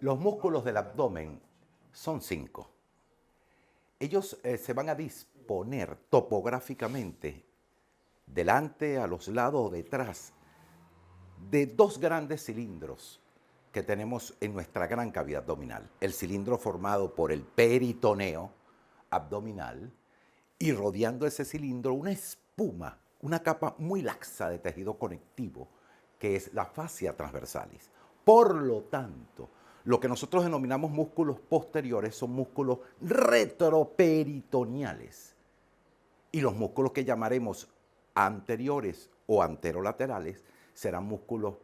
Los músculos del abdomen son 5. Ellos se van a disponer topográficamente delante, a los lados o detrás de dos grandes cilindros que tenemos en nuestra gran cavidad abdominal. El cilindro formado por el peritoneo abdominal y rodeando ese cilindro una espuma, una capa muy laxa de tejido conectivo que es la fascia transversalis. Por lo tanto, lo que nosotros denominamos músculos posteriores son músculos retroperitoneales. Y los músculos que llamaremos anteriores o anterolaterales serán músculos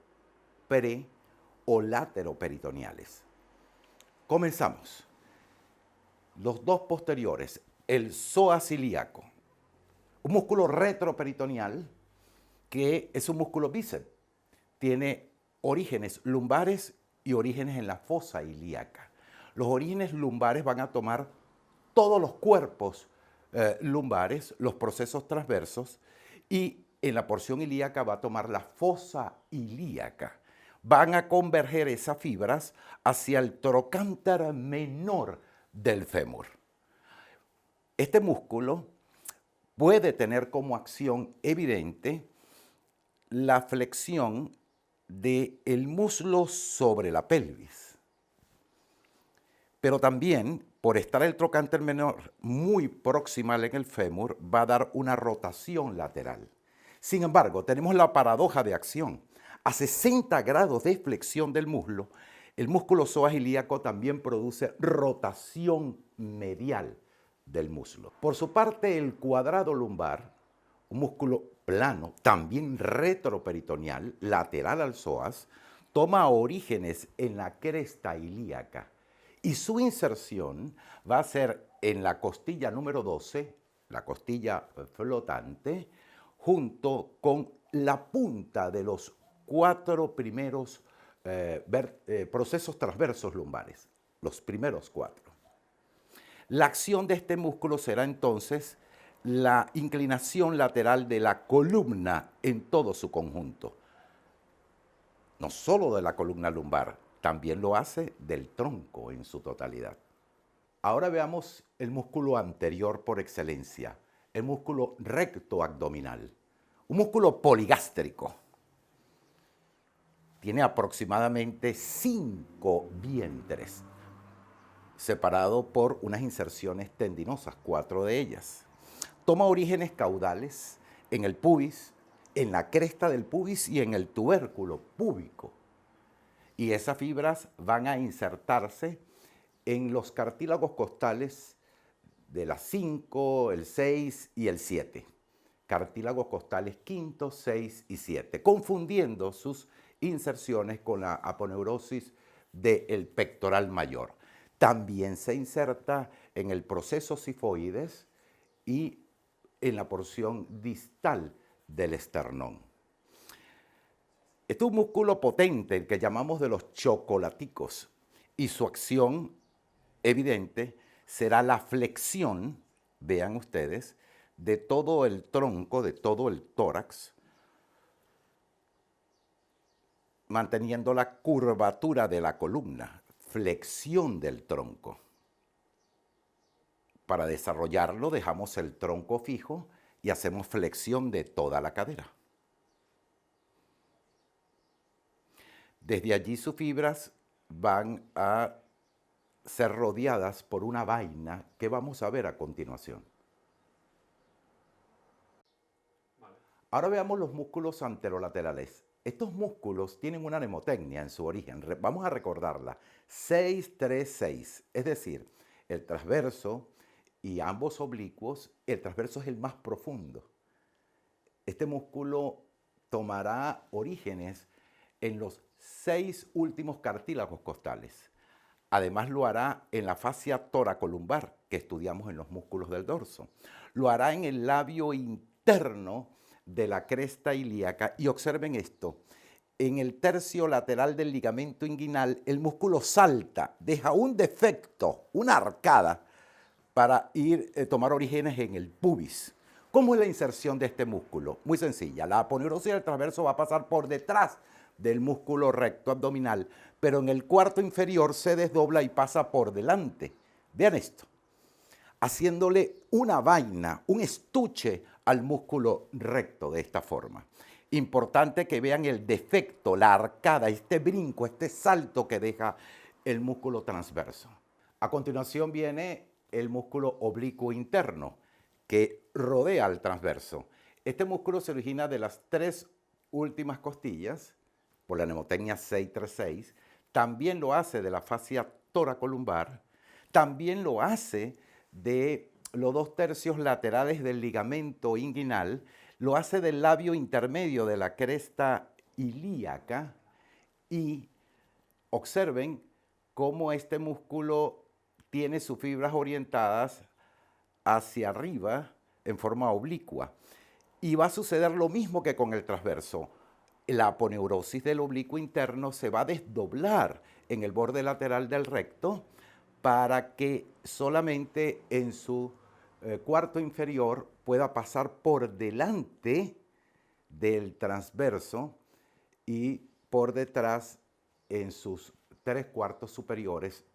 pre o lateroperitoneales. Comenzamos. Los dos posteriores, el psoas ilíaco, un músculo retroperitoneal que es un músculo bíceps, tiene orígenes lumbares y orígenes en la fosa ilíaca. Los orígenes lumbares van a tomar todos los cuerpos lumbares, los procesos transversos, y en la porción ilíaca va a tomar la fosa ilíaca. Van a converger esas fibras hacia el trocánter menor del fémur. Este músculo puede tener como acción evidente la flexión del muslo sobre la pelvis. Pero también, por estar el trocánter menor muy proximal en el fémur, va a dar una rotación lateral. Sin embargo, tenemos la paradoja de acción. A 60 grados de flexión del muslo, el músculo psoas ilíaco también produce rotación medial del muslo. Por su parte, el cuadrado lumbar, un músculo plano, también retroperitoneal, lateral al psoas, toma orígenes en la cresta ilíaca y su inserción va a ser en la costilla número 12, la costilla flotante, junto con la punta de los 4 primeros procesos transversos lumbares, los primeros 4. La acción de este músculo será entonces la inclinación lateral de la columna en todo su conjunto. No solo de la columna lumbar, también lo hace del tronco en su totalidad. Ahora veamos el músculo anterior por excelencia, el músculo recto abdominal, un músculo poligástrico. Tiene aproximadamente 5 vientres, separado por unas inserciones tendinosas, 4 de ellas. Toma orígenes caudales en el pubis, en la cresta del pubis y en el tubérculo púbico. Y esas fibras van a insertarse en los cartílagos costales de las 5, el 6 y el 7. Cartílagos costales 5, 6 y 7, confundiendo sus inserciones con la aponeurosis del pectoral mayor. También se inserta en el proceso sifoides y en la porción distal del esternón. Este es un músculo potente, el que llamamos de los chocolaticos, y su acción evidente será la flexión, vean ustedes, de todo el tronco, de todo el tórax, manteniendo la curvatura de la columna, flexión del tronco. Para desarrollarlo dejamos el tronco fijo y hacemos flexión de toda la cadera. Desde allí sus fibras van a ser rodeadas por una vaina que vamos a ver a continuación. Ahora veamos los músculos anterolaterales. Estos músculos tienen una mnemotecnia en su origen. Vamos a recordarla. 6-3-6, es decir, el transverso y ambos oblicuos. El transverso es el más profundo. Este músculo tomará orígenes en los 6 últimos cartílagos costales. Además lo hará en la fascia toracolumbar, que estudiamos en los músculos del dorso. Lo hará en el labio interno de la cresta ilíaca. Y observen esto, en el tercio lateral del ligamento inguinal, el músculo salta, deja un defecto, una arcada, para tomar orígenes en el pubis. ¿Cómo es la inserción de este músculo? Muy sencilla, la aponeurosis del transverso va a pasar por detrás del músculo recto abdominal, pero en el cuarto inferior se desdobla y pasa por delante. Vean esto, haciéndole una vaina, un estuche al músculo recto de esta forma. Importante que vean el defecto, la arcada, este brinco, este salto que deja el músculo transverso. A continuación viene el músculo oblicuo interno, que rodea al transverso. Este músculo se origina de las tres últimas costillas, por la mnemotecnia 636, también lo hace de la fascia toracolumbar, también lo hace de los 2/3 laterales del ligamento inguinal, lo hace del labio intermedio de la cresta ilíaca y observen cómo este músculo tiene sus fibras orientadas hacia arriba en forma oblicua. Y va a suceder lo mismo que con el transverso. La aponeurosis del oblicuo interno se va a desdoblar en el borde lateral del recto para que solamente en su cuarto inferior pueda pasar por delante del transverso y por detrás en sus 3/4 superiores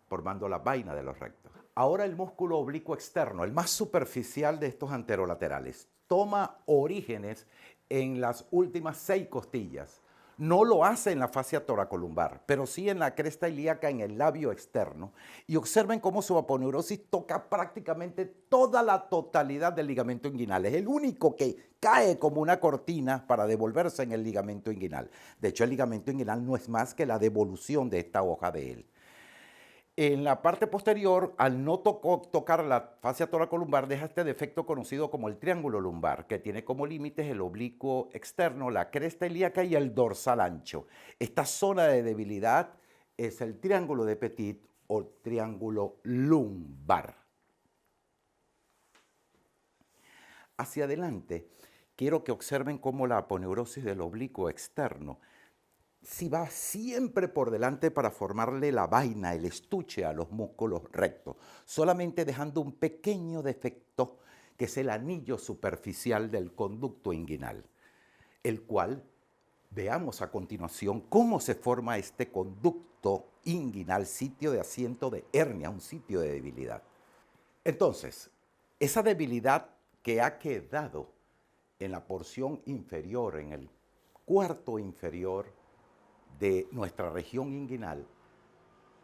formando la vaina de los rectos. Ahora el músculo oblicuo externo, el más superficial de estos anterolaterales, toma orígenes en las últimas 6 costillas. No lo hace en la fascia toracolumbar, pero sí en la cresta ilíaca, en el labio externo. Y observen cómo su aponeurosis toca prácticamente toda la totalidad del ligamento inguinal. Es el único que cae como una cortina para devolverse en el ligamento inguinal. De hecho, el ligamento inguinal no es más que la devolución de esta hoja de él. En la parte posterior, al no tocar la fascia toracolumbar, deja este defecto conocido como el triángulo lumbar, que tiene como límites el oblicuo externo, la cresta ilíaca y el dorsal ancho. Esta zona de debilidad es el triángulo de Petit o triángulo lumbar. Hacia adelante, quiero que observen cómo la aponeurosis del oblicuo externo si va siempre por delante para formarle la vaina, el estuche a los músculos rectos, solamente dejando un pequeño defecto que es el anillo superficial del conducto inguinal, el cual veamos a continuación cómo se forma este conducto inguinal, sitio de asiento de hernia, un sitio de debilidad. Entonces, esa debilidad que ha quedado en la porción inferior, en el cuarto inferior, de nuestra región inguinal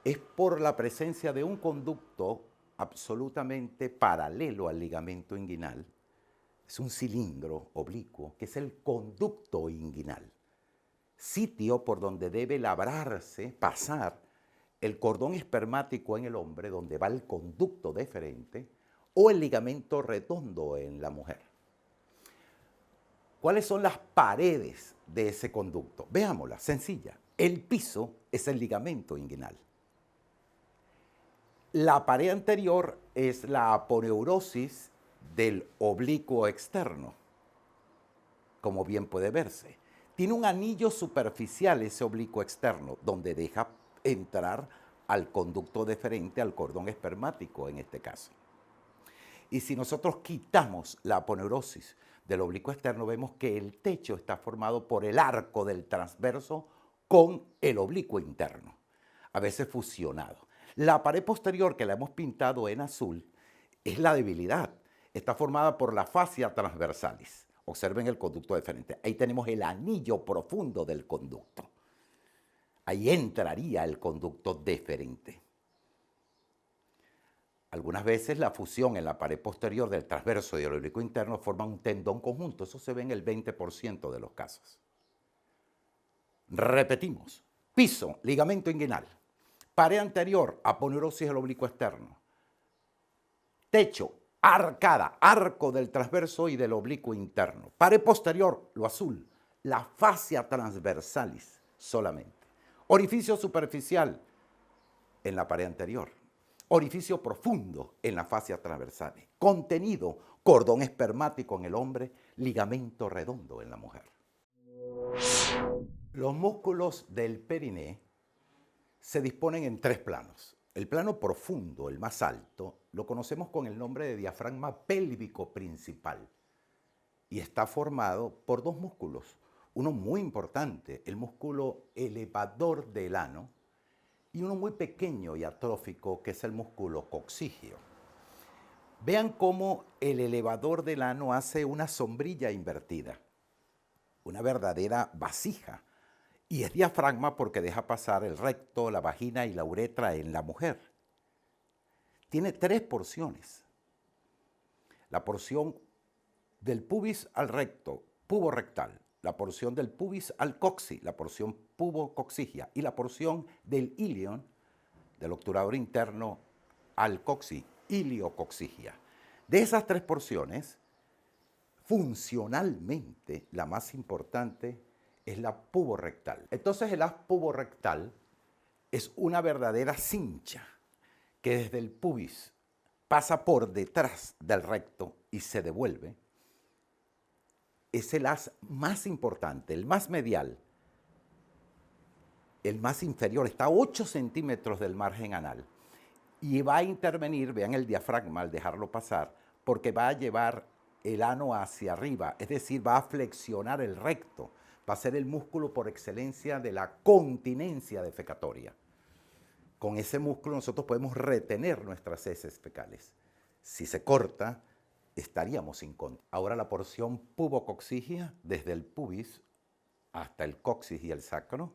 es por la presencia de un conducto absolutamente paralelo al ligamento inguinal. Es un cilindro oblicuo que es el conducto inguinal, sitio por donde debe labrarse, pasar el cordón espermático en el hombre, donde va el conducto deferente, o el ligamento redondo en la mujer. ¿Cuáles son las paredes de ese conducto? Veámosla, sencilla. El piso es el ligamento inguinal. La pared anterior es la aponeurosis del oblicuo externo, como bien puede verse. Tiene un anillo superficial ese oblicuo externo, donde deja entrar al conducto deferente, al cordón espermático en este caso. Y si nosotros quitamos la aponeurosis del oblicuo externo, vemos que el techo está formado por el arco del transverso con el oblicuo interno, a veces fusionado. La pared posterior, que la hemos pintado en azul, es la debilidad. Está formada por la fascia transversalis. Observen el conducto deferente. Ahí tenemos el anillo profundo del conducto. Ahí entraría el conducto deferente. Algunas veces la fusión en la pared posterior del transverso y del oblicuo interno forma un tendón conjunto. Eso se ve en el 20% de los casos. Repetimos. Piso, ligamento inguinal. Pared anterior, aponeurosis del oblicuo externo. Techo, arcada, arco del transverso y del oblicuo interno. Pared posterior, lo azul, la fascia transversalis solamente. Orificio superficial en la pared anterior. Orificio profundo en la fascia transversal. Contenido, cordón espermático en el hombre, ligamento redondo en la mujer. Los músculos del periné se disponen en 3 planos. El plano profundo, el más alto, lo conocemos con el nombre de diafragma pélvico principal y está formado por 2 músculos. Uno muy importante, el músculo elevador del ano, y uno muy pequeño y atrófico, que es el músculo coccígeo. Vean cómo el elevador del ano hace una sombrilla invertida, una verdadera vasija, y es diafragma porque deja pasar el recto, la vagina y la uretra en la mujer. Tiene 3 porciones. La porción del pubis al recto, pubo rectal, la porción del pubis al coxi, la porción pubocoxigia, y la porción del ilion, del obturador interno, al coxi, iliocoxigia. De esas 3 porciones, funcionalmente la más importante es la puborectal. Entonces el haz puborectal es una verdadera cincha que desde el pubis pasa por detrás del recto y se devuelve. Es el haz más importante, el más medial, el más inferior, está a 8 centímetros del margen anal y va a intervenir, vean el diafragma al dejarlo pasar, porque va a llevar el ano hacia arriba, es decir, va a flexionar el recto, va a ser el músculo por excelencia de la continencia defecatoria. Con ese músculo nosotros podemos retener nuestras heces fecales. Si se corta, estaríamos incontinentes. Ahora la porción pubocoxigia, desde el pubis hasta el coxis y el sacro,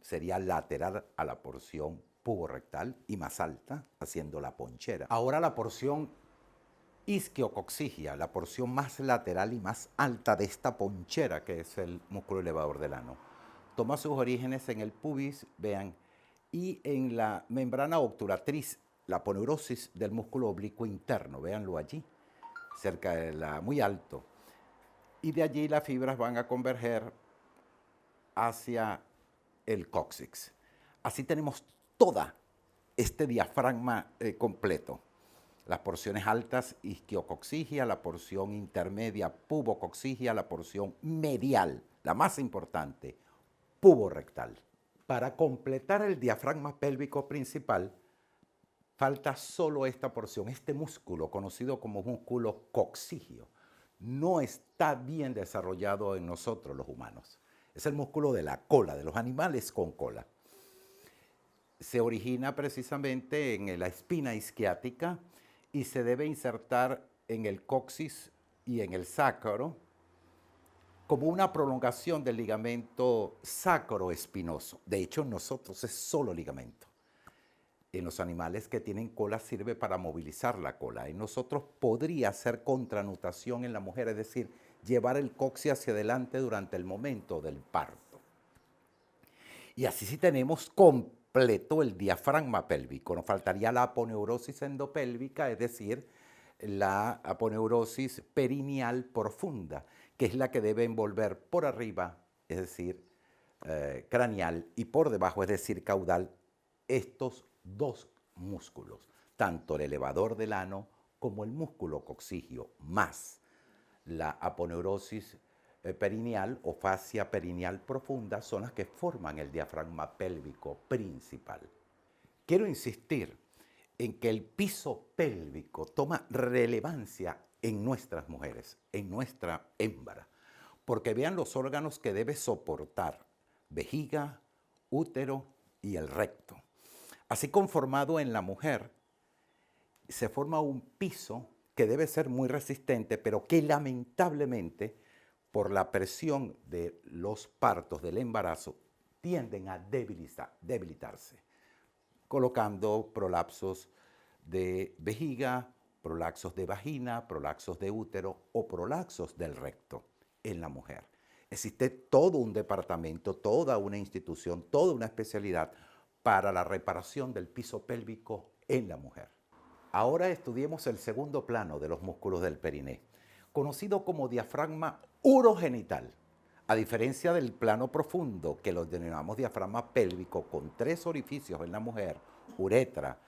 sería lateral a la porción puborectal y más alta, haciendo la ponchera. Ahora la porción isquiocoxigia, la porción más lateral y más alta de esta ponchera, que es el músculo elevador del ano. Toma sus orígenes en el pubis, vean, y en la membrana obturatriz, la aponeurosis del músculo oblicuo interno, véanlo allí, cerca de muy alto. Y de allí las fibras van a converger hacia el cóccix. Así tenemos toda este diafragma completo. Las porciones altas, isquiocoxigia, la porción intermedia, pubocoxigia, la porción medial, la más importante, puborectal. Para completar el diafragma pélvico principal, falta solo esta porción, este músculo conocido como músculo coccigio. No está bien desarrollado en nosotros los humanos. Es el músculo de la cola, de los animales con cola. Se origina precisamente en la espina isquiática y se debe insertar en el coxis y en el sacro como una prolongación del ligamento sacroespinoso. De hecho, en nosotros es solo ligamento. En los animales que tienen cola sirve para movilizar la cola. En nosotros podría ser contranutación en la mujer, es decir, llevar el coxis hacia adelante durante el momento del parto. Y así sí tenemos completo el diafragma pélvico. Nos faltaría la aponeurosis endopélvica, es decir, la aponeurosis perineal profunda, que es la que debe envolver por arriba, es decir, craneal, y por debajo, es decir, caudal, estos 2 músculos, tanto el elevador del ano como el músculo coccigio, más la aponeurosis perineal o fascia perineal profunda, son las que forman el diafragma pélvico principal. Quiero insistir en que el piso pélvico toma relevancia en nuestras mujeres, en nuestra hembra, porque vean los órganos que debe soportar: vejiga, útero y el recto. Así conformado en la mujer, se forma un piso que debe ser muy resistente, pero que lamentablemente, por la presión de los partos del embarazo, tienden a debilitarse, colocando prolapsos de vejiga, prolapsos de vagina, prolapsos de útero o prolapsos del recto en la mujer. Existe todo un departamento, toda una institución, toda una especialidad para la reparación del piso pélvico en la mujer. Ahora estudiemos el segundo plano de los músculos del periné, conocido como diafragma urogenital. A diferencia del plano profundo, que lo denominamos diafragma pélvico, con 3 orificios en la mujer: uretra,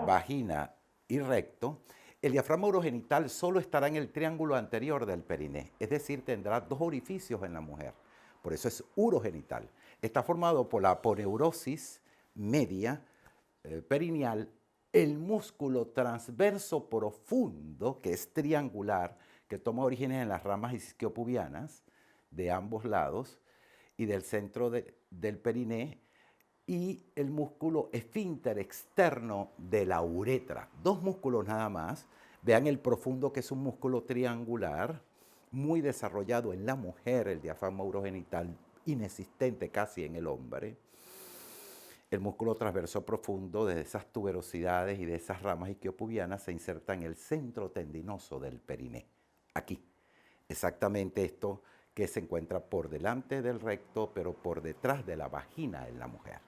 vagina y recto, el diafragma urogenital solo estará en el triángulo anterior del periné, es decir, tendrá 2 orificios en la mujer. Por eso es urogenital. Está formado por la aponeurosis media perineal, el músculo transverso profundo, que es triangular, que toma orígenes en las ramas isquiopubianas de ambos lados y del centro del periné, y el músculo esfínter externo de la uretra. Dos músculos nada más. Vean el profundo, que es un músculo triangular, muy desarrollado en la mujer, el diafragma urogenital inexistente casi en el hombre. El músculo transverso profundo de esas tuberosidades y de esas ramas isquiopubianas se inserta en el centro tendinoso del periné. Aquí, exactamente esto que se encuentra por delante del recto, pero por detrás de la vagina en la mujer.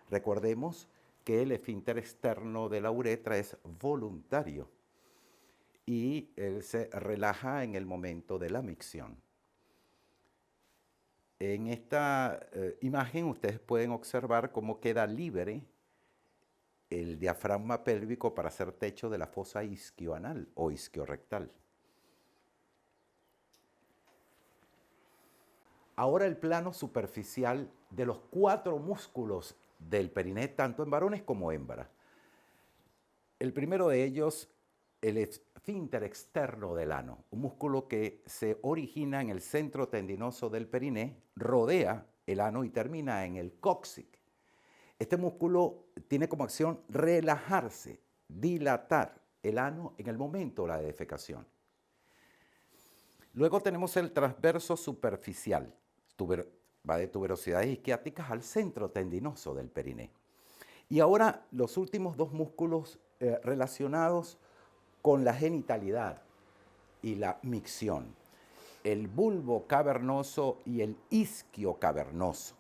Recordemos que el esfínter externo de la uretra es voluntario y él se relaja en el momento de la micción. En esta imagen ustedes pueden observar cómo queda libre el diafragma pélvico para hacer techo de la fosa isquioanal o isquiorrectal. Ahora el plano superficial de los 4 músculos del periné, tanto en varones como hembras. El primero de ellos, el esfínter externo del ano, un músculo que se origina en el centro tendinoso del periné, rodea el ano y termina en el cóccix. Este músculo tiene como acción relajarse, dilatar el ano en el momento de la defecación. Luego tenemos el transverso superficial, va de tuberosidades isquiáticas al centro tendinoso del periné. Y ahora los últimos 2 músculos relacionados con la genitalidad y la micción, el bulbo cavernoso y el isquio cavernoso.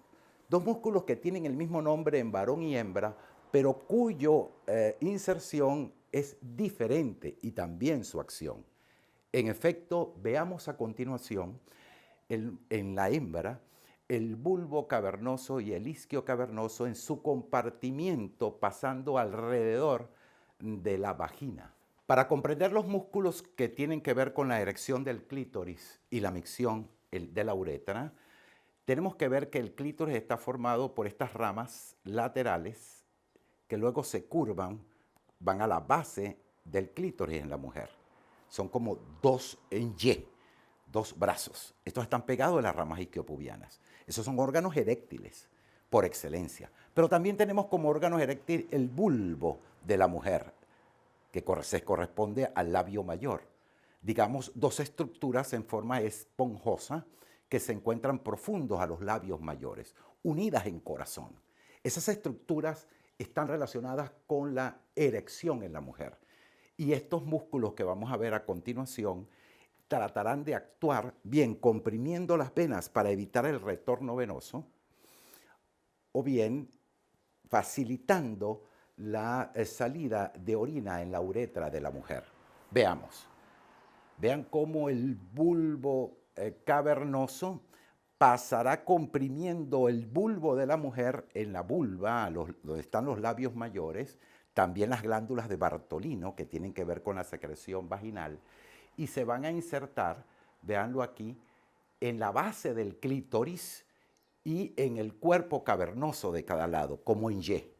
2 músculos que tienen el mismo nombre en varón y hembra, pero cuya inserción es diferente y también su acción. En efecto, veamos a continuación en la hembra el bulbo cavernoso y el isquio cavernoso en su compartimiento pasando alrededor de la vagina. Para comprender los músculos que tienen que ver con la erección del clítoris y la micción de la uretra, tenemos que ver que el clítoris está formado por estas ramas laterales que luego se curvan, van a la base del clítoris en la mujer. Son como 2 en Y, 2 brazos. Estos están pegados a las ramas isquiopubianas. Esos son órganos eréctiles por excelencia. Pero también tenemos como órganos eréctiles el bulbo de la mujer, que se corresponde al labio mayor. Digamos, 2 estructuras en forma esponjosa que se encuentran profundos a los labios mayores, unidas en corazón. Esas estructuras están relacionadas con la erección en la mujer. Y estos músculos que vamos a ver a continuación tratarán de actuar bien comprimiendo las venas para evitar el retorno venoso o bien facilitando la salida de orina en la uretra de la mujer. Veamos. Vean cómo el bulbo cavernoso pasará comprimiendo el bulbo de la mujer en la vulva, donde están los labios mayores, también las glándulas de Bartolino, que tienen que ver con la secreción vaginal, y se van a insertar, véanlo aquí, en la base del clítoris y en el cuerpo cavernoso de cada lado, como en Y.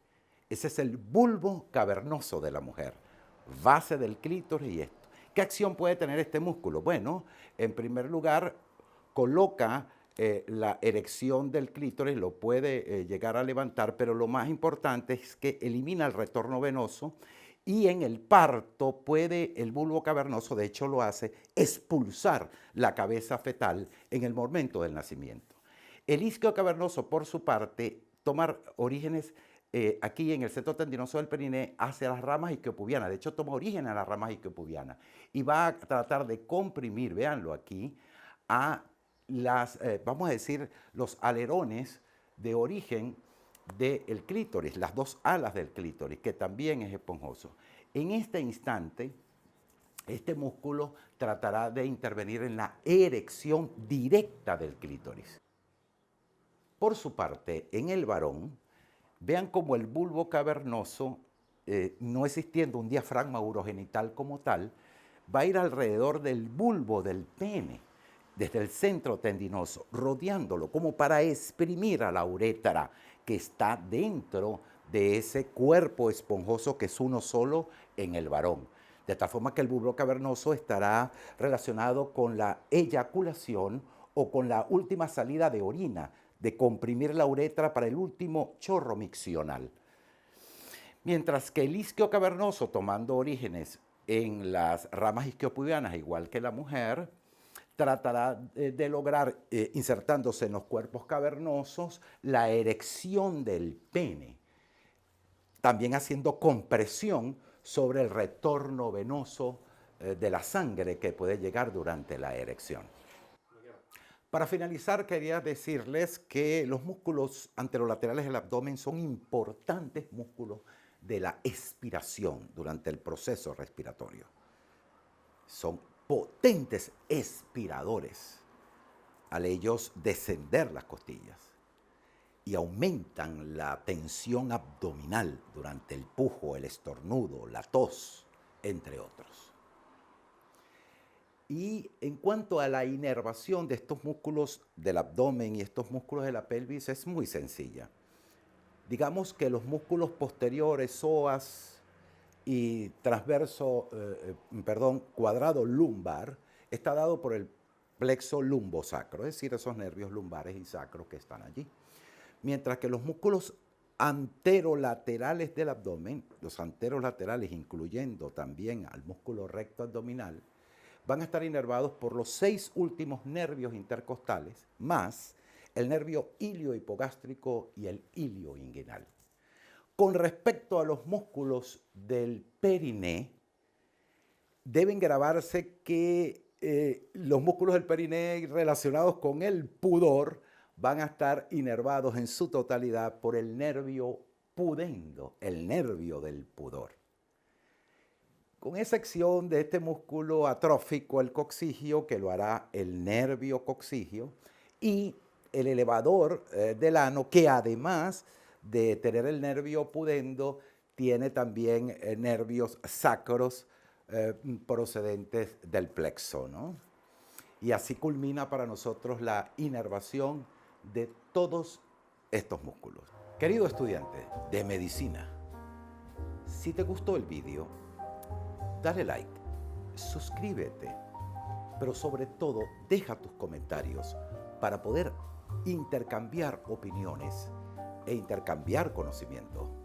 Ese es el bulbo cavernoso de la mujer, base del clítoris y esto. ¿Qué acción puede tener este músculo? Bueno, en primer lugar, coloca la erección del clítoris, lo puede llegar a levantar, pero lo más importante es que elimina el retorno venoso y en el parto puede el bulbo cavernoso, de hecho lo hace, expulsar la cabeza fetal en el momento del nacimiento. El isquio cavernoso, por su parte, toma orígenes aquí en el centro tendinoso del periné hacia las ramas isquiopubianas. De hecho, toma origen a las ramas isquiopubianas y va a tratar de comprimir, véanlo aquí, a vamos a decir, los alerones de origen del clítoris, las 2 alas del clítoris, que también es esponjoso. En este instante, este músculo tratará de intervenir en la erección directa del clítoris. Por su parte, en el varón, vean cómo el bulbo cavernoso, no existiendo un diafragma urogenital como tal, va a ir alrededor del bulbo del pene, desde el centro tendinoso, rodeándolo, como para exprimir a la uretra que está dentro de ese cuerpo esponjoso que es uno solo en el varón. De tal forma que el bulbo cavernoso estará relacionado con la eyaculación o con la última salida de orina, de comprimir la uretra para el último chorro miccional. Mientras que el isquio cavernoso, tomando orígenes en las ramas isquiopubianas, igual que la mujer, tratará de lograr, insertándose en los cuerpos cavernosos, la erección del pene, también haciendo compresión sobre el retorno venoso de la sangre que puede llegar durante la erección. Para finalizar, quería decirles que los músculos anterolaterales del abdomen son importantes músculos de la expiración durante el proceso respiratorio. Son potentes expiradores al ellos descender las costillas y aumentan la tensión abdominal durante el pujo, el estornudo, la tos, entre otros. Y en cuanto a la inervación de estos músculos del abdomen y estos músculos de la pelvis es muy sencilla. Digamos que los músculos posteriores, psoas y cuadrado lumbar, está dado por el plexo lumbosacro, es decir, esos nervios lumbares y sacros que están allí. Mientras que los músculos anterolaterales del abdomen, los anterolaterales incluyendo también al músculo recto abdominal, van a estar inervados por los 6 últimos nervios intercostales, más el nervio iliohipogástrico y el ilioinguinal. Con respecto a los músculos del periné, deben grabarse que los músculos del periné relacionados con el pudor van a estar inervados en su totalidad por el nervio pudendo, el nervio del pudor. Con excepción de este músculo atrófico, el coccigio, que lo hará el nervio coccigio, y el elevador del ano, que además de tener el nervio pudendo, tiene también nervios sacros procedentes del plexo, ¿no? Y así culmina para nosotros la inervación de todos estos músculos. Querido estudiante de medicina, si te gustó el vídeo, dale like, suscríbete, pero sobre todo deja tus comentarios para poder intercambiar opiniones e intercambiar conocimiento.